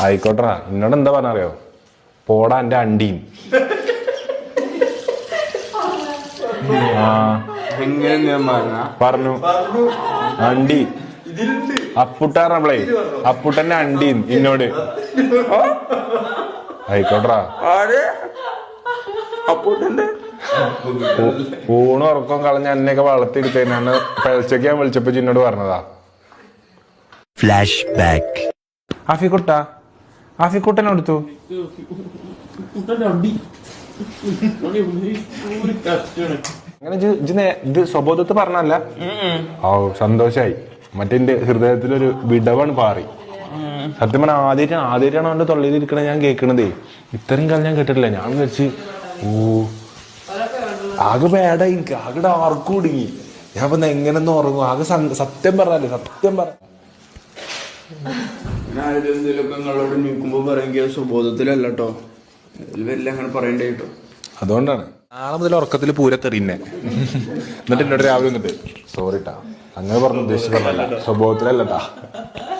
ആയിക്കോട്ടെ. എന്നോട് എന്താ പറഞ്ഞറിയോ? പോടാ എന്റെ അണ്ടീൻ. പറഞ്ഞു അണ്ടി അപ്പുട്ടാറേ അപ്പുട്ടന്റെ അണ്ടീൻ ഇന്നോട്. ആയിക്കോട്ടെ. ഊണ് ഉറക്കം കളഞ്ഞ എന്നെയൊക്കെ വളർത്തിയെടുത്തതിനാണ് പഴച്ചക്ക് ഞാൻ വിളിച്ചപ്പോ ചിന്നോട് പറഞ്ഞതാ. Flash back. ആഫിക്കുട്ടനെടുത്തു. അങ്ങനെ ഇത് സ്വബോധത്ത് പറഞ്ഞല്ല. ഓ സന്തോഷായി. മറ്റേ ഹൃദയത്തിലൊരു വിടവാണ് പാറി. സത്യം പറഞ്ഞാൽ ആദ്യമായിട്ടാണ് അവന്റെ തൊള്ളിയിലിരിക്കണ ഞാൻ കേൾക്കണതേ. ഇത്രയും കാലം ഞാൻ കേട്ടിട്ടില്ല. ഞാൻ വെച്ച് ആകെ പേടായി. എനിക്ക് ആകെ ആർക്കും കുടുങ്ങി. ഞാൻ ഇപ്പൊ എങ്ങനെയൊന്നും ഉറങ്ങും. ആകെ സത്യം പറഞ്ഞാലേ സത്യം പറ. നിങ്ങളോട് നിൽക്കുമ്പോ പറയുക സ്വബോധത്തിലല്ല കേട്ടോ, എല്ലാം അങ്ങനെ പറയണ്ടേ കേട്ടോ. അതുകൊണ്ടാണ് നാളെ മുതൽ ഉറക്കത്തിൽ പൂരത്തെറിയുന്നേ. എന്നിട്ട് എന്നോട് രാവിലെ വന്നിട്ട് സോറിട്ടാ അങ്ങനെ പറഞ്ഞു ഉദ്ദേശിച്ച് പറഞ്ഞല്ല, സ്വഭാവത്തിലല്ലട്ടാ.